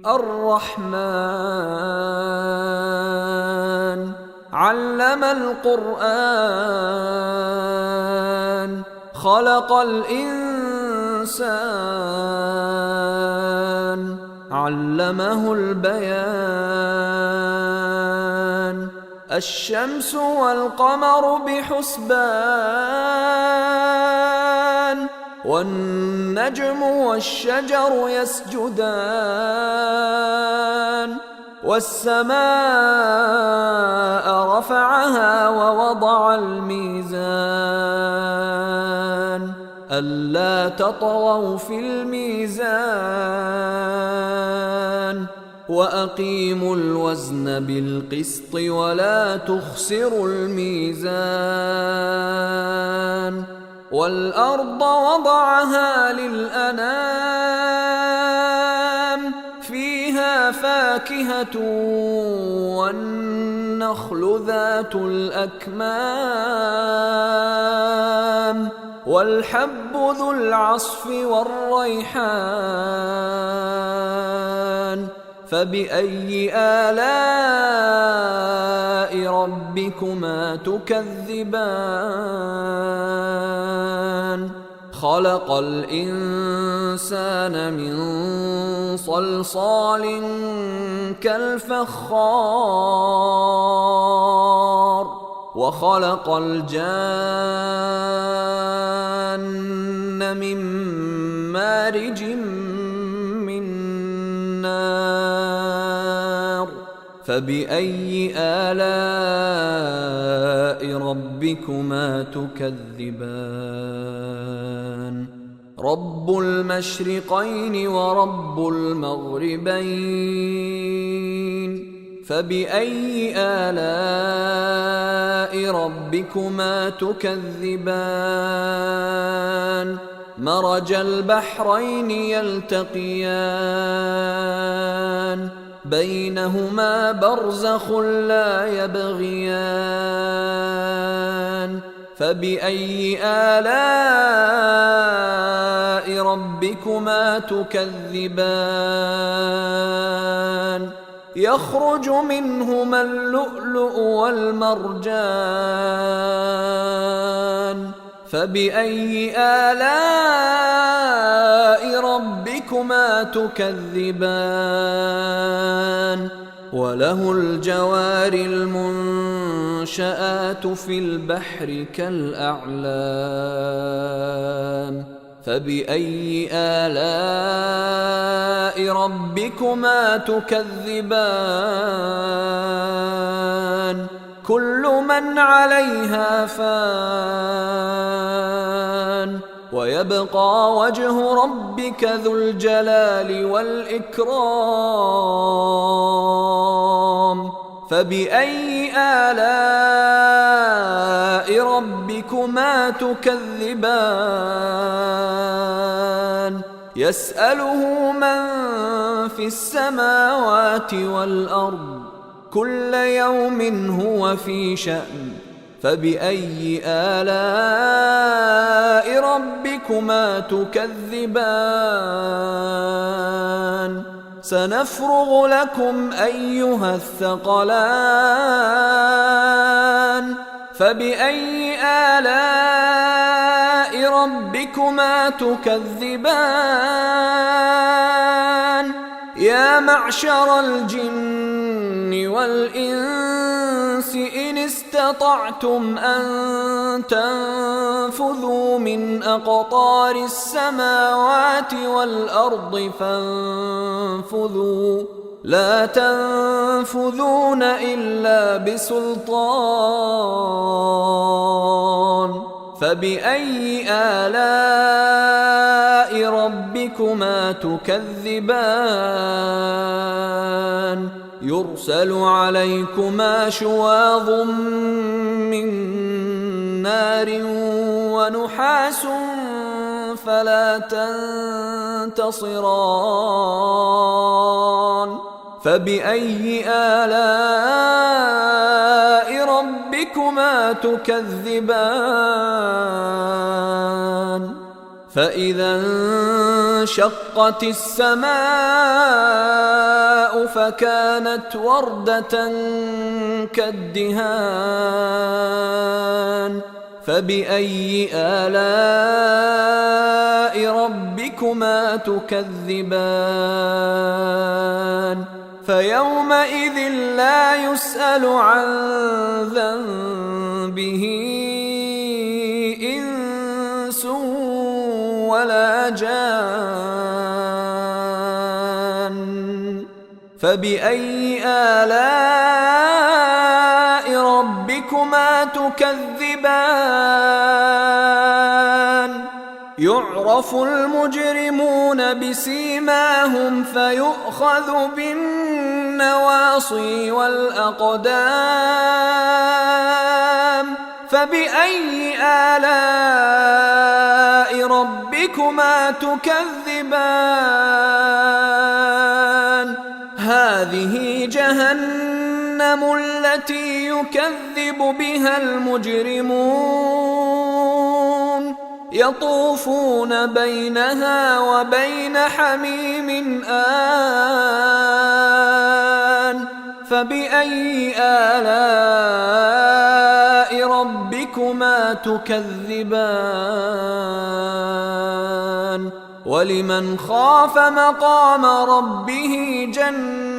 الرحمن علم القرآن خلق الإنسان علمه البيان الشمس والقمر بحسبان والنجم والشجر يسجدان والسماء رفعها ووضع الميزان ألا تطغوا في الميزان وأقيموا الوزن بالقسط ولا تخسروا الميزان والأرض وضعها للأنام فيها فاكهة والنخل ذات الأكمام والحب ذو العصف والريحان فبأي آلاء ربكما تكذبان خلق الإنسان من صلصال كالفخار وخلق الجان من مارج من نار فبأي آلاء ربكما تكذبان رب المشرقين ورب المغربين فبأي آلاء ربكما تكذبان مرج البحرين يلتقيان بينهما برزخ لا يبغيان فبأي آلاء ربكما تكذبان يخرج منهما اللؤلؤ والمرجان فبأي آلاء ربكما تكذبان وله الجوار المنشآت في البحر كالأعلام فبأي آلاء ربكما تكذبان كل من عليها فان ويبقى وجه ربك ذو الجلال والإكرام فبأي آلاء ربكما تكذبان يسأله من في السماوات والأرض كل يوم هو في شأن فبأي آلاء ربكما تكذبان سنفرغ لكم أيها الثقلان فبأي آلاء ربكما تكذبان يا معشر الجن والإنس إن استطعتم أن تنفذوا من أقطار السماوات والأرض فانفذوا لا تنفذون إلا بسلطان فبأي آلاء ربكما تكذبان يرسل عليكما شواظ من نار ونحاس فلا تنتصران فبأي آلاء ربكما تكذبان فإذا انشق وانشقت السماء فكانت وردة كالدهان فبأي آلاء ربكما تكذبان فيومئذ لا يسأل عن ذنبه إنس ولا جان فبأي آلاء ربكما تكذبان يعرف المجرمون بسيماهم فيؤخذ بالنواصي والأقدام فبأي آلاء ربكما تكذبان هذه جهنم التي يكذب بها المجرمون يطوفون بينها وبين حميم آن فبأي آلاء ربكما تكذبان ولمن خاف مقام ربه جنتان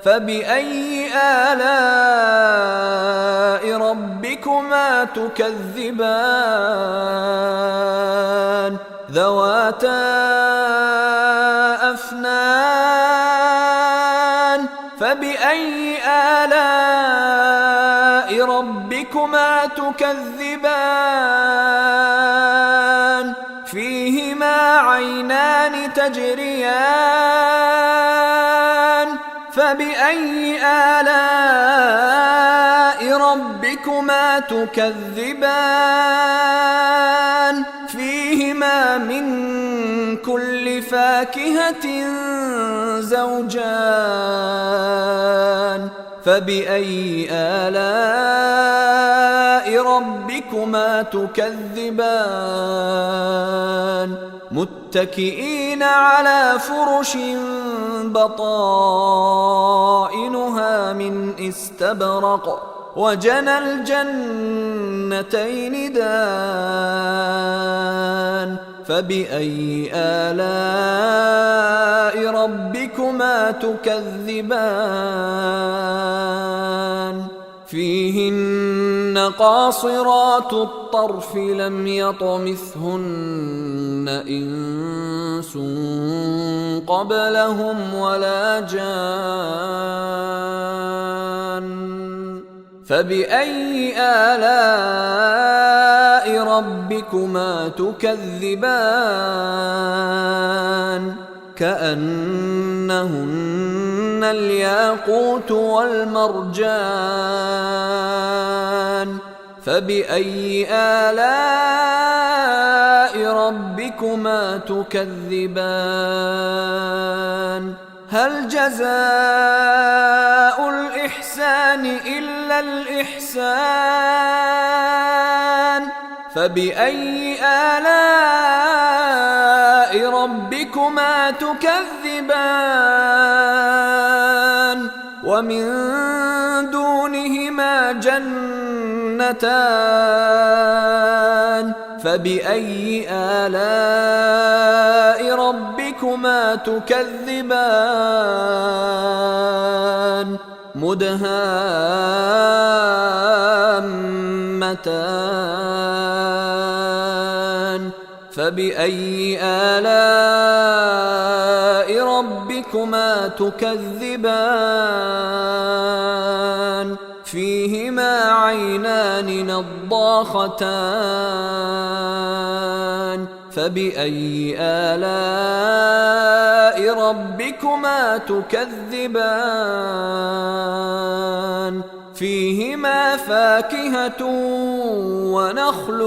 فبأي آلاء ربكما تكذبان ذواتا أفنان فبأي آلاء ربكما تكذبان فيهما عينان تجريان فبأي آلاء ربكما تكذبان فيهما من كل فاكهة زوجان فبأي آلاء ربكما تكذبان متكئين على فرش بطائنها من استبرق وجنى الجنتين دان فبأي آلاء ربكما تكذبان فيهن قاصرات الطرف لم يطمثهن إنس قبلهم ولا جان فبأي آلاء ربكما تكذبان كأنهن الياقوت والمرجان فبأي آلاء ربكما تكذبان هل جزاء الإحسان إلا الإحسان فبأي آلاء ربكما تكذبان ومن دونهما جنتان فبأي آلاء ربكما تكذبان مدهامتان فبأي آلاء ربكما تكذبان فيهما عينان نضاختان فبأي آلاء ربكما تكذبان فيهما فاكهة ونخل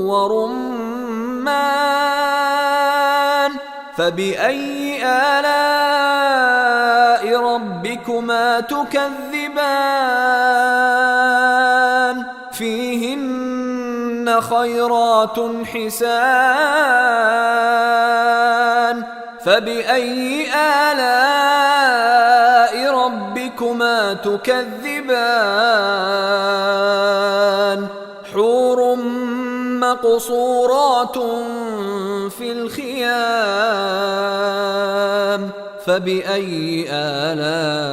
ورمان فبأي آلاء ربكما تكذبان فيهن فيهن خيرات حسان فبأي آلاء ربكما تكذبان حور مقصورات في الخيام فبأي آلاء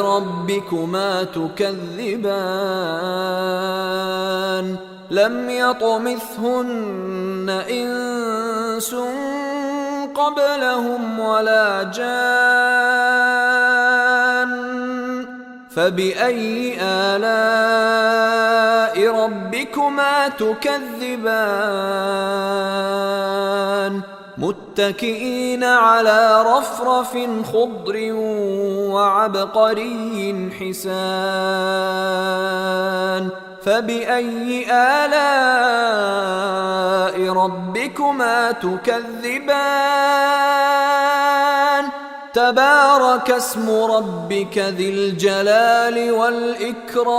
ربكما تكذبان لم يطمثهن إنس قبلهم ولا جان فبأي آلاء ربكما تكذبان متكئين على رفرف خضر وعبقري حسان فبأي آلاء ربكما تكذبان تبارك اسم ربك ذي الجلال والإكرام